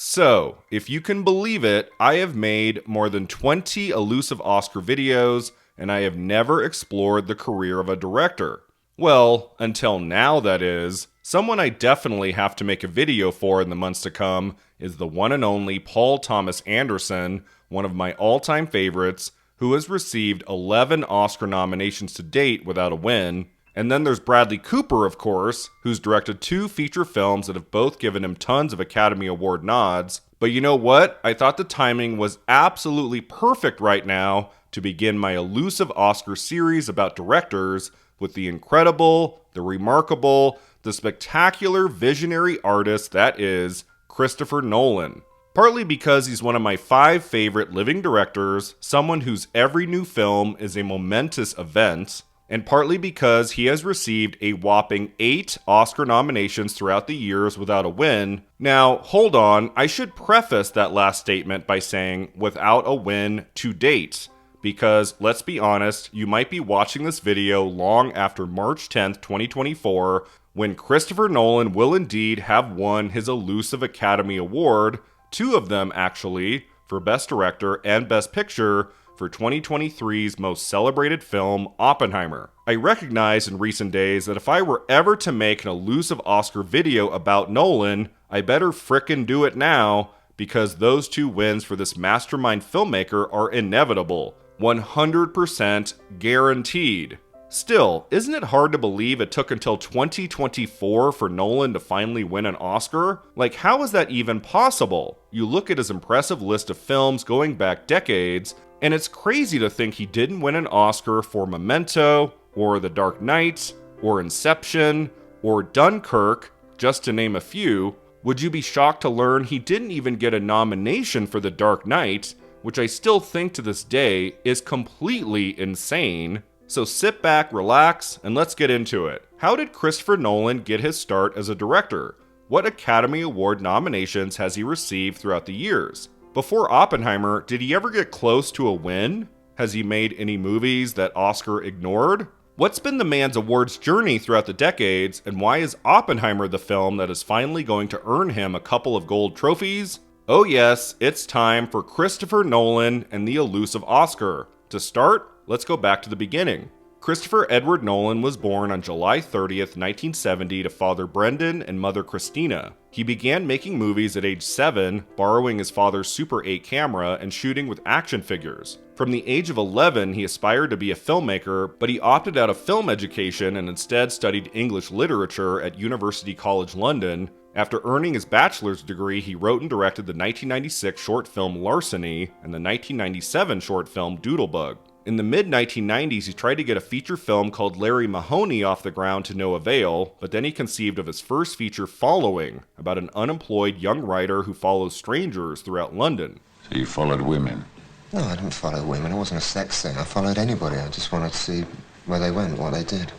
So, if you can believe it, I have made more than 20 Elusive Oscar videos, and I have never explored the career of a director. Well, until now, that is. Someone I definitely have to make a video for in the months to come is the one and only Paul Thomas Anderson, one of my all-time favorites, who has received 11 Oscar nominations to date without a win. And then there's Bradley Cooper, of course, who's directed 2 feature films that have both given him tons of Academy Award nods. But you know what? I thought the timing was absolutely perfect right now to begin my Elusive Oscar series about directors with the incredible, the remarkable, the spectacular visionary artist that is Christopher Nolan. Partly because he's one of my 5 favorite living directors, someone whose every new film is a momentous event, and partly because he has received a whopping 8 Oscar nominations throughout the years without a win. Now, hold on, I should preface that last statement by saying without a win to date, because let's be honest, you might be watching this video long after March 10th, 2024, when Christopher Nolan will indeed have won his elusive Academy Award, 2 of them actually, for Best Director and Best Picture, for 2023's most celebrated film, Oppenheimer. I recognize in recent days that if I were ever to make an elusive Oscar video about Nolan, I better frickin' do it now, because those 2 wins for this mastermind filmmaker are inevitable. 100% guaranteed. Still, isn't it hard to believe it took until 2024 for Nolan to finally win an Oscar? Like, how is that even possible? You look at his impressive list of films going back decades, and it's crazy to think he didn't win an Oscar for Memento, or The Dark Knight, or Inception, or Dunkirk, just to name a few. Would you be shocked to learn he didn't even get a nomination for The Dark Knight, which I still think to this day is completely insane? So sit back, relax, and let's get into it. How did Christopher Nolan get his start as a director? What Academy Award nominations has he received throughout the years? Before Oppenheimer, did he ever get close to a win? Has he made any movies that Oscar ignored? What's been the man's awards journey throughout the decades, and why is Oppenheimer the film that is finally going to earn him a couple of gold trophies? Oh yes, it's time for Christopher Nolan and the elusive Oscar. To start, let's go back to the beginning. Christopher Edward Nolan was born on July 30th, 1970 to father Brendan and mother Christina. He began making movies at age 7, borrowing his father's Super 8 camera and shooting with action figures. From the age of 11, he aspired to be a filmmaker, but he opted out of film education and instead studied English literature at University College London. After earning his bachelor's degree, he wrote and directed the 1996 short film Larceny and the 1997 short film Doodlebug. In the mid-1990s, he tried to get a feature film called Larry Mahoney off the ground to no avail, but then he conceived of his first feature, Following, about an unemployed young writer who follows strangers throughout London. So you followed women? No, I didn't follow women. I wasn't a sex thing. I followed anybody. I just wanted to see where they went, what they did.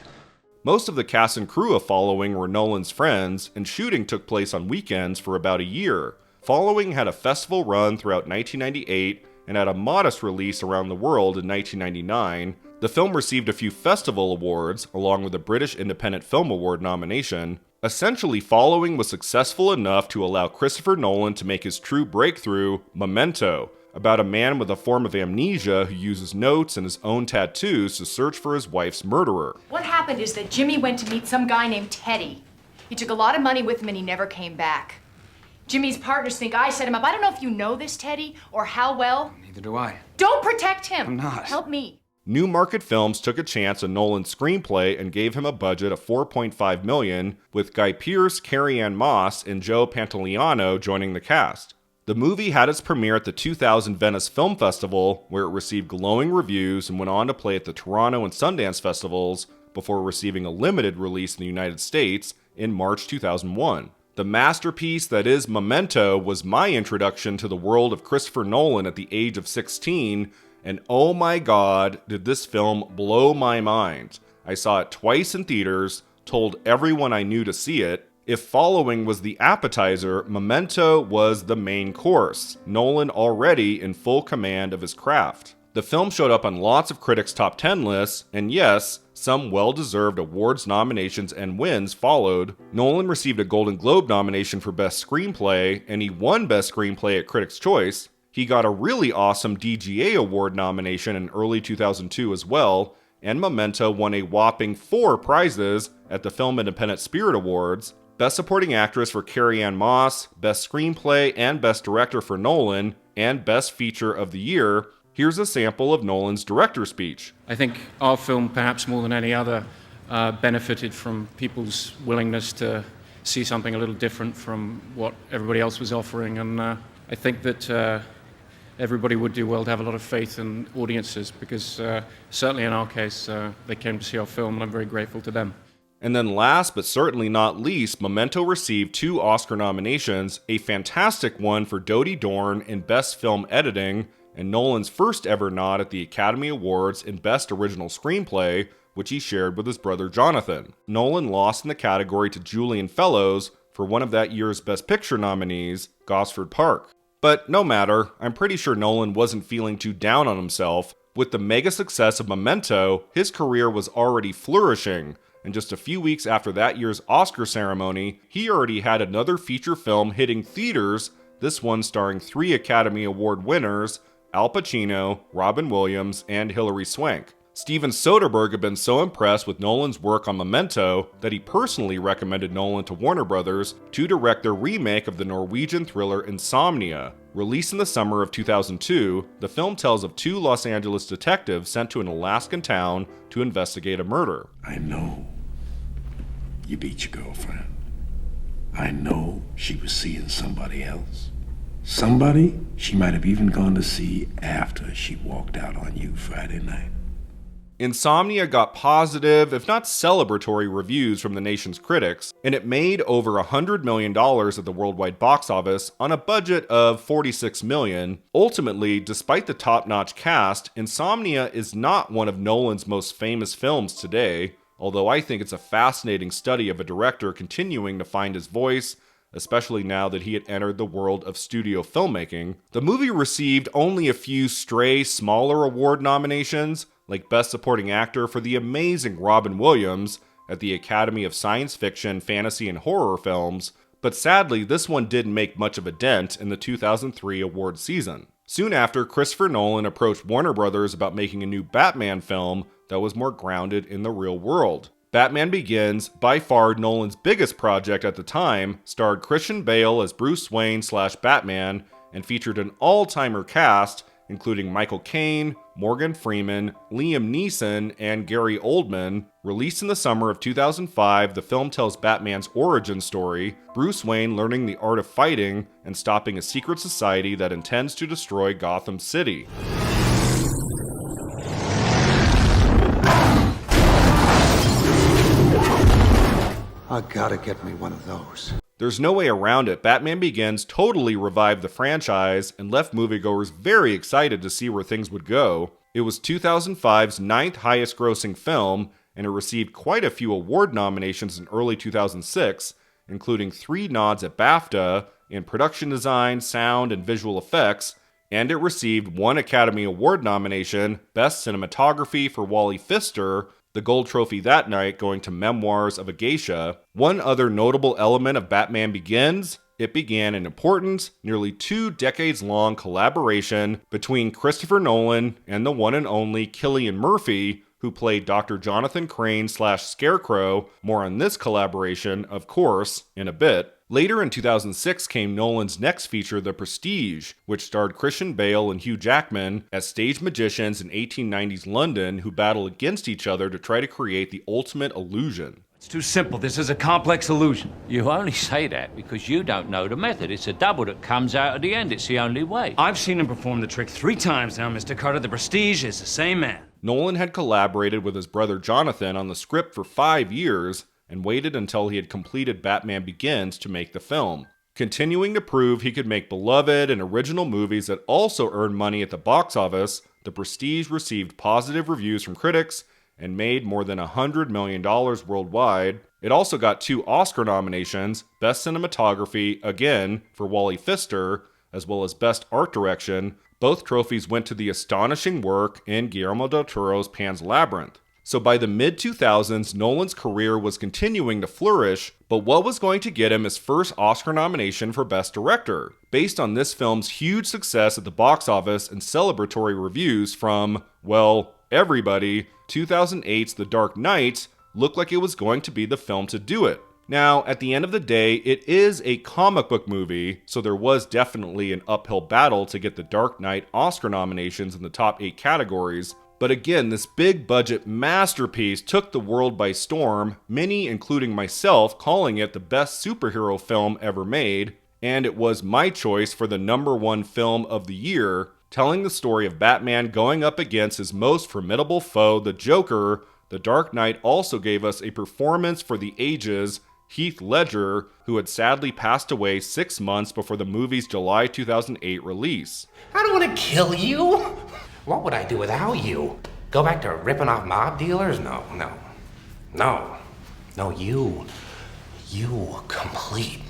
Most of the cast and crew of Following were Nolan's friends, and shooting took place on weekends for about a year. Following had a festival run throughout 1998, and had a modest release around the world in 1999. The film received a few festival awards, along with a British Independent Film Award nomination. Essentially, Following was successful enough to allow Christopher Nolan to make his true breakthrough, Memento, about a man with a form of amnesia who uses notes and his own tattoos to search for his wife's murderer. What happened is that Jimmy went to meet some guy named Teddy. He took a lot of money with him and he never came back. Jimmy's partners think I set him up. I don't know if you know this, Teddy, or how well. Neither do I. Don't protect him. I'm not. Help me. Newmarket Films took a chance on Nolan's screenplay and gave him a budget of $4.5 million, with Guy Pearce, Carrie-Anne Moss, and Joe Pantoliano joining the cast. The movie had its premiere at the 2000 Venice Film Festival, where it received glowing reviews and went on to play at the Toronto and Sundance festivals, before receiving a limited release in the United States in March 2001. The masterpiece that is Memento was my introduction to the world of Christopher Nolan at the age of 16, and oh my god, did this film blow my mind. I saw it twice in theaters, told everyone I knew to see it. If Following was the appetizer, Memento was the main course, Nolan already in full command of his craft. The film showed up on lots of critics' top 10 lists, and yes, some well-deserved awards nominations and wins followed. Nolan received a Golden Globe nomination for Best Screenplay, and he won Best Screenplay at Critics' Choice. He got a really awesome DGA Award nomination in early 2002 as well, and Memento won a whopping 4 prizes at the Film Independent Spirit Awards. Best Supporting Actress for Carrie-Anne Moss, Best Screenplay and Best Director for Nolan, and Best Feature of the Year. Here's a sample of Nolan's director's speech. I think our film, perhaps more than any other, benefited from people's willingness to see something a little different from what everybody else was offering, and I think that everybody would do well to have a lot of faith in audiences, because certainly in our case, they came to see our film, and I'm very grateful to them. And then last but certainly not least, Memento received 2 Oscar nominations, a fantastic one for Dodie Dorn in Best Film Editing, and Nolan's first ever nod at the Academy Awards in Best Original Screenplay, which he shared with his brother Jonathan. Nolan lost in the category to Julian Fellows for one of that year's Best Picture nominees, Gosford Park. But no matter, I'm pretty sure Nolan wasn't feeling too down on himself. With the mega success of Memento, his career was already flourishing, and just a few weeks after that year's Oscar ceremony, he already had another feature film hitting theaters, this one starring 3 Academy Award winners, Al Pacino, Robin Williams, and Hilary Swank. Steven Soderbergh had been so impressed with Nolan's work on Memento that he personally recommended Nolan to Warner Brothers to direct their remake of the Norwegian thriller Insomnia. Released in the summer of 2002, the film tells of 2 Los Angeles detectives sent to an Alaskan town to investigate a murder. I know you beat your girlfriend. I know she was seeing somebody else. Somebody she might have even gone to see after she walked out on you Friday night. Insomnia got positive, if not celebratory, reviews from the nation's critics, and it made over $100 million at the worldwide box office on a budget of $46 million. Ultimately, despite the top-notch cast, Insomnia is not one of Nolan's most famous films today, although I think it's a fascinating study of a director continuing to find his voice, especially now that he had entered the world of studio filmmaking. The movie received only a few stray, smaller award nominations, like Best Supporting Actor for the amazing Robin Williams at the Academy of Science Fiction, Fantasy, and Horror Films, but sadly this one didn't make much of a dent in the 2003 award season. Soon after, Christopher Nolan approached Warner Brothers about making a new Batman film that was more grounded in the real world. Batman Begins, by far Nolan's biggest project at the time, starred Christian Bale as Bruce Wayne/Batman and featured an all-timer cast including Michael Caine, Morgan Freeman, Liam Neeson, and Gary Oldman. Released in the summer of 2005, the film tells Batman's origin story, Bruce Wayne learning the art of fighting and stopping a secret society that intends to destroy Gotham City. I gotta get me one of those. There's no way around it. Batman Begins totally revived the franchise and left moviegoers very excited to see where things would go. It was 2005's 9th highest grossing film, and it received quite a few award nominations in early 2006, including 3 nods at BAFTA in production design, sound, and visual effects, and it received 1 Academy Award nomination, Best Cinematography for Wally Pfister, the gold trophy that night going to Memoirs of a Geisha. One other notable element of Batman Begins, it began an important, nearly 2 decades-long collaboration between Christopher Nolan and the one and only Cillian Murphy, who played Dr. Jonathan Crane/Scarecrow. More on this collaboration, of course, in a bit. Later in 2006 came Nolan's next feature, The Prestige, which starred Christian Bale and Hugh Jackman as stage magicians in 1890s London who battle against each other to try to create the ultimate illusion. It's too simple. This is a complex illusion. You only say that because you don't know the method. It's a double that comes out at the end. It's the only way. I've seen him perform the trick 3 times now, Mr. Carter. The Prestige is the same man. Nolan had collaborated with his brother Jonathan on the script for 5 years and waited until he had completed Batman Begins to make the film. Continuing to prove he could make beloved and original movies that also earned money at the box office, The Prestige received positive reviews from critics and made more than $100 million worldwide. It also got 2 Oscar nominations, Best Cinematography, again, for Wally Pfister, as well as Best Art Direction, Both trophies went to the astonishing work in Guillermo del Toro's Pan's Labyrinth. So by the mid-2000s, Nolan's career was continuing to flourish, but what was going to get him his first Oscar nomination for Best Director, based on this film's huge success at the box office and celebratory reviews from, well, everybody. 2008's The Dark Knight looked like it was going to be the film to do it. Now, at the end of the day, it is a comic book movie, so there was definitely an uphill battle to get The Dark Knight Oscar nominations in the top 8 categories. But again, this big budget masterpiece took the world by storm, many, including myself, calling it the best superhero film ever made, and it was my choice for the #1 film of the year, telling the story of Batman going up against his most formidable foe, the Joker. The Dark Knight also gave us a performance for the ages, Heath Ledger, who had sadly passed away 6 months before the movie's July 2008 release. I don't want to kill you. What would I do without you? Go back to ripping off mob dealers? No. You complete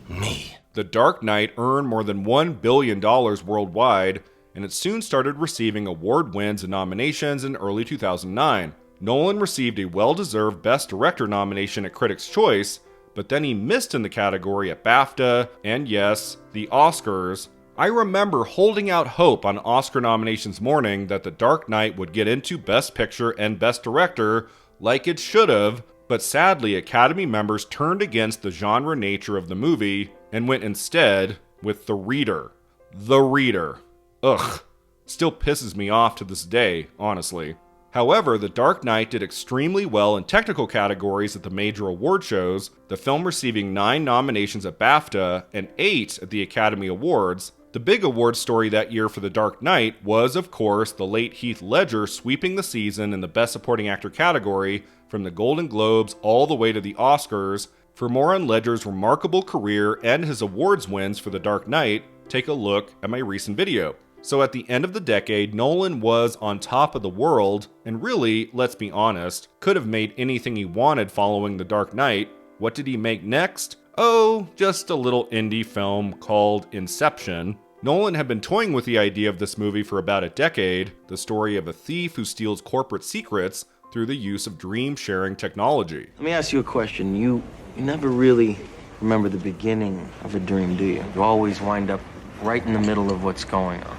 me. The Dark Knight earned more than $1 billion worldwide, and it soon started receiving award wins and nominations in early 2009. Nolan received a well-deserved Best Director nomination at Critics' Choice, but then he missed in the category at BAFTA, and yes, the Oscars. I remember holding out hope on Oscar nominations morning that The Dark Knight would get into Best Picture and Best Director like it should have, but sadly Academy members turned against the genre nature of the movie and went instead with The Reader. The Reader. Ugh. Still pisses me off to this day, honestly. However, The Dark Knight did extremely well in technical categories at the major award shows, the film receiving 9 nominations at BAFTA and 8 at the Academy Awards. The big award story that year for The Dark Knight was, of course, the late Heath Ledger sweeping the season in the Best Supporting Actor category from the Golden Globes all the way to the Oscars. For more on Ledger's remarkable career and his awards wins for The Dark Knight, take a look at my recent video. So at the end of the decade, Nolan was on top of the world, and really, let's be honest, could have made anything he wanted following The Dark Knight. What did he make next? Oh, just a little indie film called Inception. Nolan had been toying with the idea of this movie for about a decade, the story of a thief who steals corporate secrets through the use of dream-sharing technology. Let me ask you a question. You never really remember the beginning of a dream, do you? You always wind up right in the middle of what's going on.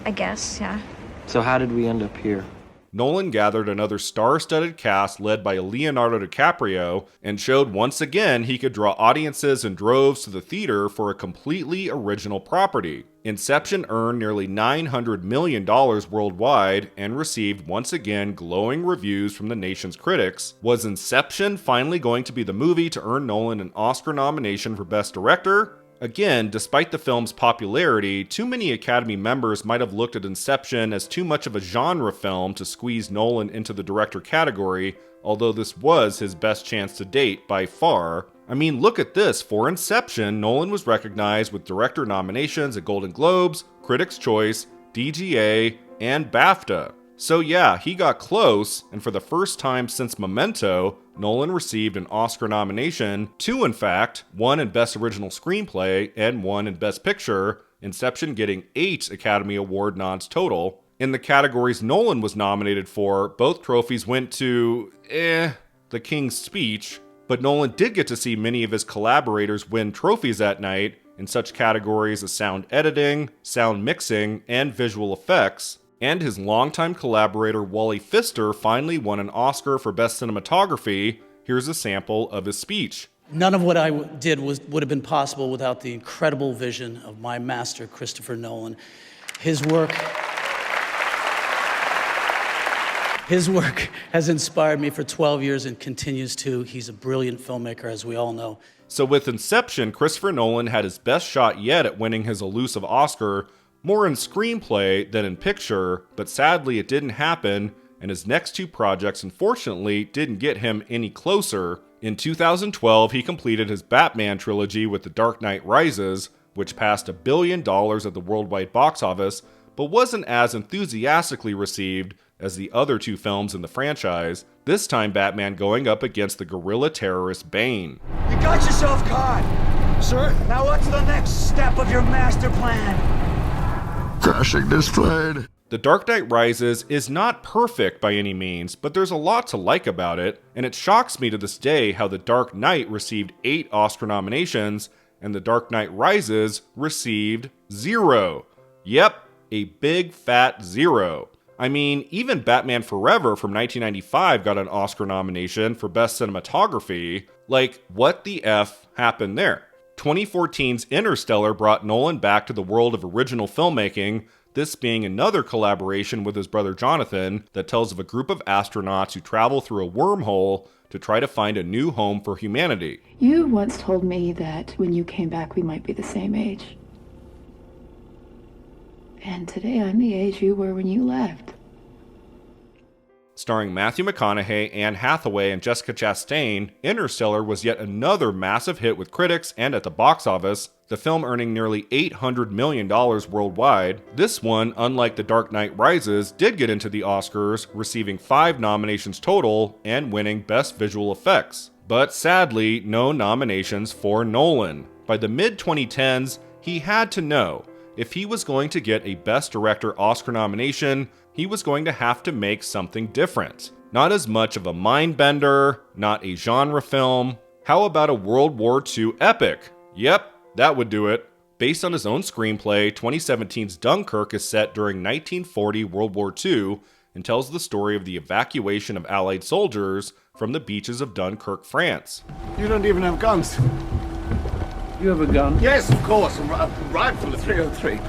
I guess, yeah. So how did we end up here? Nolan gathered another star-studded cast led by Leonardo DiCaprio and showed once again he could draw audiences in droves to the theater for a completely original property. Inception earned nearly $900 million worldwide and received once again glowing reviews from the nation's critics. Was Inception finally going to be the movie to earn Nolan an Oscar nomination for Best Director? Again, despite the film's popularity, too many Academy members might have looked at Inception as too much of a genre film to squeeze Nolan into the director category, although this was his best chance to date by far. I mean, look at this. For Inception, Nolan was recognized with director nominations at Golden Globes, Critics' Choice, DGA, and BAFTA. So yeah, he got close, and for the first time since Memento, Nolan received an Oscar nomination, 2 in fact, 1 in Best Original Screenplay and 1 in Best Picture, Inception getting 8 Academy Award nods total. In the categories Nolan was nominated for, both trophies went to, The King's Speech, but Nolan did get to see many of his collaborators win trophies that night in such categories as sound editing, sound mixing, and visual effects. And his longtime collaborator Wally Pfister finally won an Oscar for Best Cinematography. Here's a sample of his speech. None of what I did would have been possible without the incredible vision of my master, Christopher Nolan. His work has inspired me for 12 years and continues to. He's a brilliant filmmaker, as we all know. So with Inception, Christopher Nolan had his best shot yet at winning his elusive Oscar, more in screenplay than in picture, but sadly it didn't happen, and his next 2 projects unfortunately didn't get him any closer. In 2012, he completed his Batman trilogy with The Dark Knight Rises, which passed $1 billion at the worldwide box office, but wasn't as enthusiastically received as the other 2 films in the franchise, this time Batman going up against the guerrilla terrorist Bane. You got yourself caught! Sir? Now what's the next step of your master plan? crashing this plane. The Dark Knight Rises is not perfect by any means, but there's a lot to like about it, and it shocks me to this day how The Dark Knight received 8 Oscar nominations, and The Dark Knight Rises received 0. Yep, a big fat 0. I mean, even Batman Forever from 1995 got an Oscar nomination for Best Cinematography. Like, what the F happened there? 2014's Interstellar brought Nolan back to the world of original filmmaking, this being another collaboration with his brother Jonathan that tells of a group of astronauts who travel through a wormhole to try to find a new home for humanity. You once told me that when you came back we might be the same age. And today I'm the age you were when you left. Starring Matthew McConaughey, Anne Hathaway, and Jessica Chastain, Interstellar was yet another massive hit with critics and at the box office, the film earning nearly $800 million worldwide. This one, unlike The Dark Knight Rises, did get into the Oscars, receiving 5 nominations total and winning Best Visual Effects. But sadly, no nominations for Nolan. By the mid-2010s, he had to know if he was going to get a Best Director Oscar nomination, he was going to have to make something different. Not as much of a mind bender, not a genre film. How about a World War II epic? Yep, that would do it. Based on his own screenplay, 2017's Dunkirk is set during 1940 World War II and tells the story of the evacuation of Allied soldiers from the beaches of Dunkirk, France. You don't even have guns. You have a gun? Yes, of course. A rifle, a 303.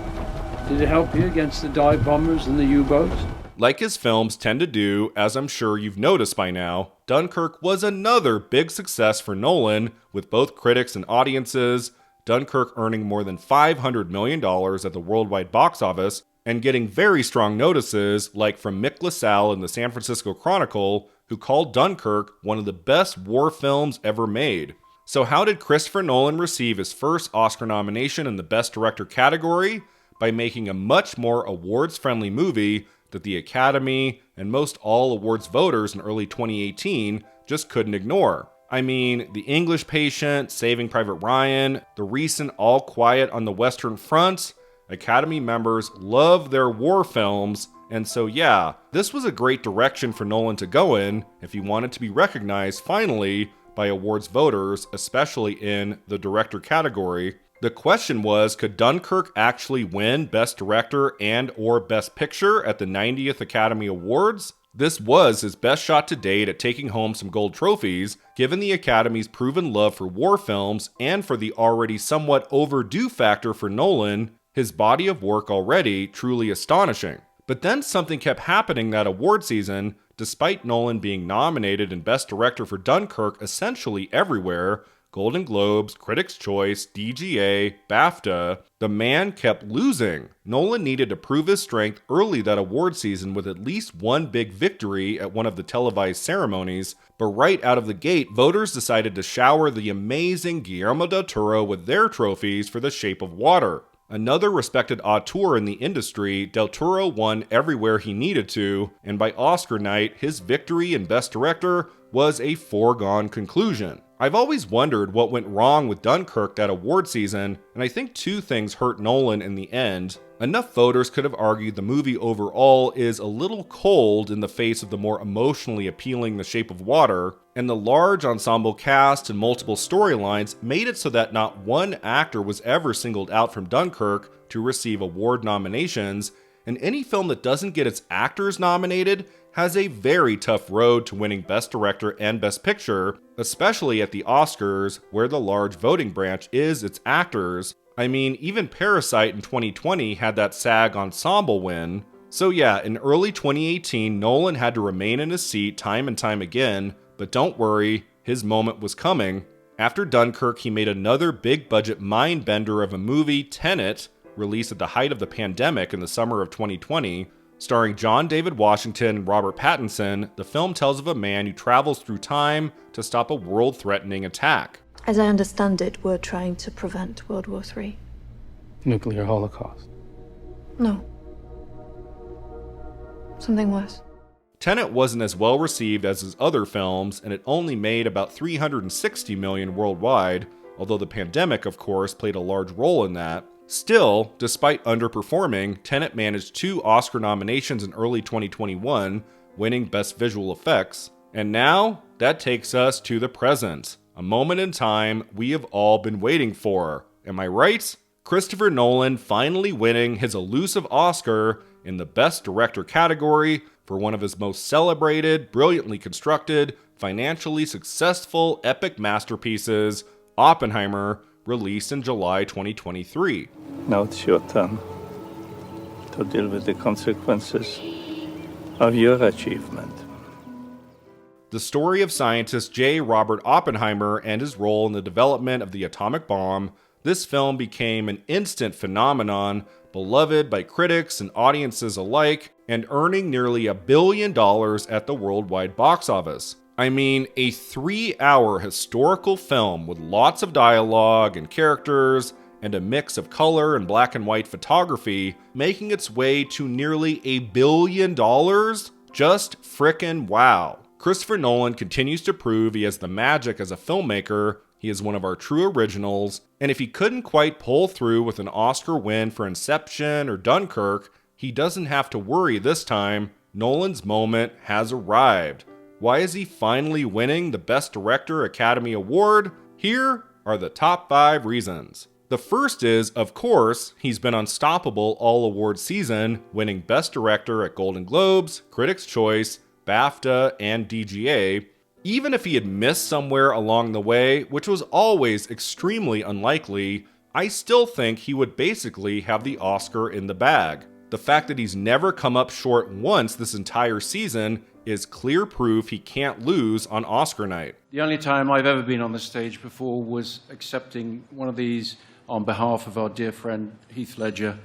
Did it help you against the dive bombers and the U-boats? Like his films tend to do, as I'm sure you've noticed by now, Dunkirk was another big success for Nolan, with both critics and audiences, Dunkirk earning more than $500 million at the worldwide box office, and getting very strong notices, like from Mick LaSalle in the San Francisco Chronicle, who called Dunkirk one of the best war films ever made. So how did Christopher Nolan receive his first Oscar nomination in the Best Director category? By making a much more awards-friendly movie that the Academy and most all awards voters in early 2018 just couldn't ignore. I mean, The English Patient, Saving Private Ryan, the recent All Quiet on the Western Front. Academy members love their war films, and so yeah, this was a great direction for Nolan to go in if he wanted to be recognized finally by awards voters, especially in the director category. The question was, could Dunkirk actually win Best Director and or Best Picture at the 90th Academy Awards? This was his best shot to date at taking home some gold trophies, given the Academy's proven love for war films and for the already somewhat overdue factor for Nolan, his body of work already truly astonishing. But then something kept happening that award season, despite Nolan being nominated in Best Director for Dunkirk essentially everywhere, Golden Globes, Critics' Choice, DGA, BAFTA, the man kept losing. Nolan needed to prove his strength early that award season with at least one big victory at one of the televised ceremonies, but right out of the gate, voters decided to shower the amazing Guillermo del Toro with their trophies for The Shape of Water. Another respected auteur in the industry, Del Toro won everywhere he needed to, and by Oscar night, his victory in Best Director was a foregone conclusion. I've always wondered what went wrong with Dunkirk that award season, and I think 2 things hurt Nolan in the end. Enough voters could have argued the movie overall is a little cold in the face of the more emotionally appealing The Shape of Water, and the large ensemble cast and multiple storylines made it so that not one actor was ever singled out from Dunkirk to receive award nominations, and any film that doesn't get its actors nominated has a very tough road to winning Best Director and Best Picture, especially at the Oscars, where the large voting branch is its actors. I mean, even Parasite in 2020 had that SAG Ensemble win. So yeah, in early 2018, Nolan had to remain in his seat time and time again, but don't worry, his moment was coming. After Dunkirk, he made another big-budget mind-bender of a movie, Tenet, released at the height of the pandemic in the summer of 2020. Starring John David Washington and Robert Pattinson, the film tells of a man who travels through time to stop a world-threatening attack. As I understand it, we're trying to prevent World War III. Nuclear holocaust. No. Something worse. Tenet wasn't as well received as his other films, and it only made about $360 million worldwide, although the pandemic, of course, played a large role in that. Still, despite underperforming, Tenet managed 2 Oscar nominations in early 2021, winning Best Visual Effects. And now, that takes us to the present, a moment in time we have all been waiting for. Am I right? Christopher Nolan finally winning his elusive Oscar in the Best Director category for one of his most celebrated, brilliantly constructed, financially successful, epic masterpieces, Oppenheimer, released in July 2023. Now it's your turn to deal with the consequences of your achievement. The story of scientist J. Robert Oppenheimer and his role in the development of the atomic bomb, this film became an instant phenomenon, beloved by critics and audiences alike, and earning nearly $1 billion at the worldwide box office. I mean, a 3-hour historical film with lots of dialogue and characters, and a mix of color and black and white photography, making its way to nearly $1 billion? Just frickin' wow. Christopher Nolan continues to prove he has the magic as a filmmaker. He is one of our true originals, and if he couldn't quite pull through with an Oscar win for Inception or Dunkirk, he doesn't have to worry this time. Nolan's moment has arrived. Why is he finally winning the Best Director Academy Award? Here are the top 5 reasons. The first is, of course, he's been unstoppable all award season, winning Best Director at Golden Globes, Critics' Choice, BAFTA, and DGA. Even if he had missed somewhere along the way, which was always extremely unlikely, I still think he would basically have the Oscar in the bag. The fact that he's never come up short once this entire season is clear proof he can't lose on Oscar night. The only time I've ever been on the stage before was accepting one of these on behalf of our dear friend Heath Ledger.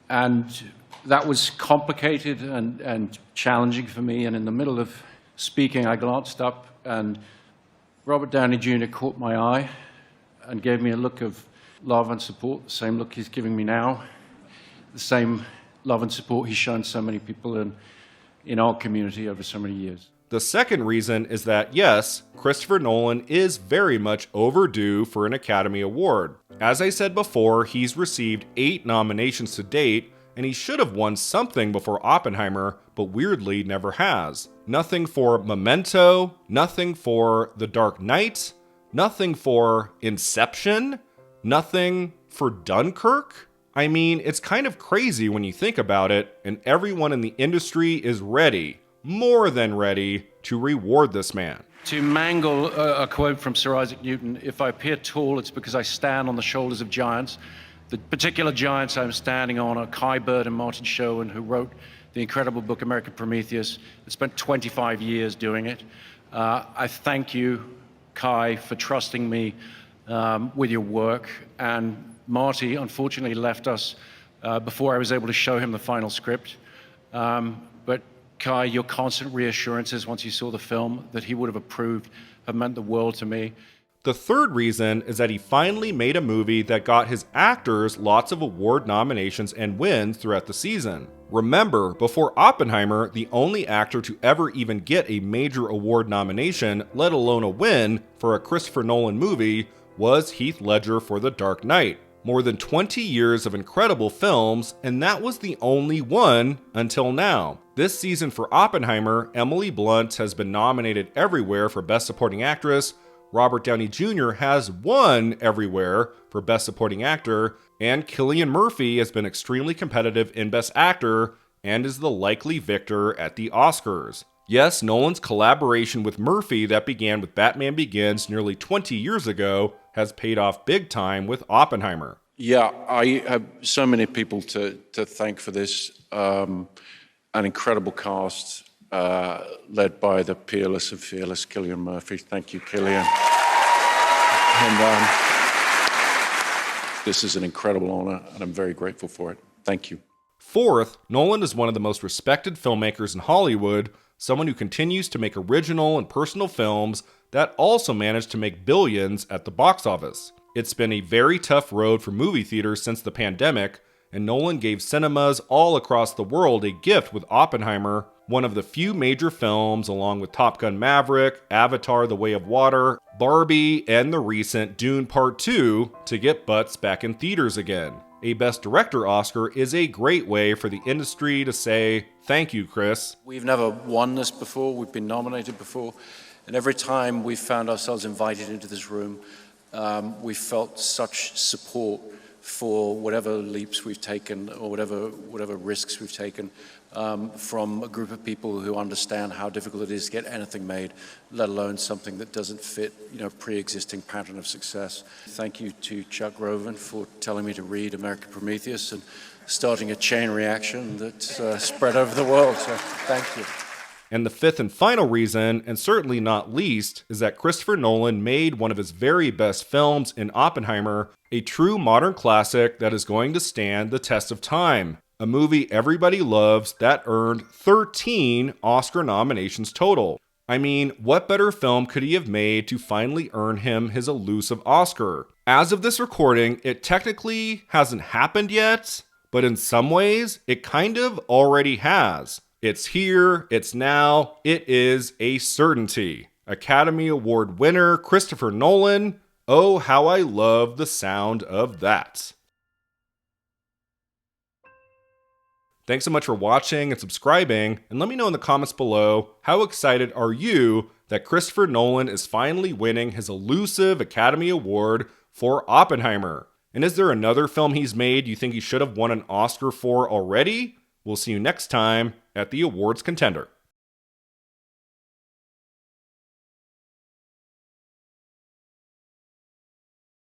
And that was complicated and challenging for me. And in the middle of speaking, I glanced up and Robert Downey Jr. caught my eye and gave me a look of love and support, the same look he's giving me now, the same love and support he's shown so many people in our community over so many years. The second reason is that, yes, Christopher Nolan is very much overdue for an Academy Award. As I said before, he's received 8 nominations to date, and he should have won something before Oppenheimer, but weirdly never has. Nothing for Memento, nothing for The Dark Knight, nothing for Inception, nothing for Dunkirk. I mean, it's kind of crazy when you think about it, and everyone in the industry is ready, more than ready, to reward this man. To mangle a quote from Sir Isaac Newton, if I appear tall, it's because I stand on the shoulders of giants. The particular giants I'm standing on are Kai Bird and Martin Sherwin, who wrote the incredible book American Prometheus, and spent 25 years doing it. I thank you, Kai, for trusting me with your work. And Marty, unfortunately, left us before I was able to show him the final script. But Kai, your constant reassurances once you saw the film that he would have approved have meant the world to me. The third reason is that he finally made a movie that got his actors lots of award nominations and wins throughout the season. Remember, before Oppenheimer, the only actor to ever even get a major award nomination, let alone a win, for a Christopher Nolan movie was Heath Ledger for The Dark Knight. More than 20 years of incredible films, and that was the only one until now. This season for Oppenheimer, Emily Blunt has been nominated everywhere for Best Supporting Actress, Robert Downey Jr. has won everywhere for Best Supporting Actor, and Cillian Murphy has been extremely competitive in Best Actor and is the likely victor at the Oscars. Yes, Nolan's collaboration with Murphy that began with Batman Begins nearly 20 years ago has paid off big time with Oppenheimer. Yeah, I have so many people to thank for this. An incredible cast led by the peerless and fearless Cillian Murphy. Thank you, Cillian. And this is an incredible honor, and I'm very grateful for it. Thank you. Fourth, Nolan is one of the most respected filmmakers in Hollywood, someone who continues to make original and personal films that also manage to make billions at the box office. It's been a very tough road for movie theaters since the pandemic, and Nolan gave cinemas all across the world a gift with Oppenheimer, one of the few major films, along with Top Gun Maverick, Avatar: The Way of Water, Barbie, and the recent Dune Part 2, to get butts back in theaters again. A Best Director Oscar is a great way for the industry to say, thank you, Chris. We've never won this before, we've been nominated before, and every time we've found ourselves invited into this room, we've felt such support for whatever leaps we've taken or whatever risks we've taken from a group of people who understand how difficult it is to get anything made, let alone something that doesn't fit, pre-existing pattern of success. Thank you to Chuck Roven for telling me to read American Prometheus and starting a chain reaction that's spread over the world. So thank you. And the fifth and final reason, and certainly not least, is that Christopher Nolan made one of his very best films in Oppenheimer, a true modern classic that is going to stand the test of time. A movie everybody loves that earned 13 Oscar nominations total. I mean, what better film could he have made to finally earn him his elusive Oscar? As of this recording, it technically hasn't happened yet, but in some ways, it kind of already has. It's here, it's now, it is a certainty. Academy Award winner Christopher Nolan. Oh, how I love the sound of that. Thanks so much for watching and subscribing, and let me know in the comments below, how excited are you that Christopher Nolan is finally winning his elusive Academy Award for Oppenheimer? And is there another film he's made you think he should have won an Oscar for already? We'll see you next time at the Awards Contender.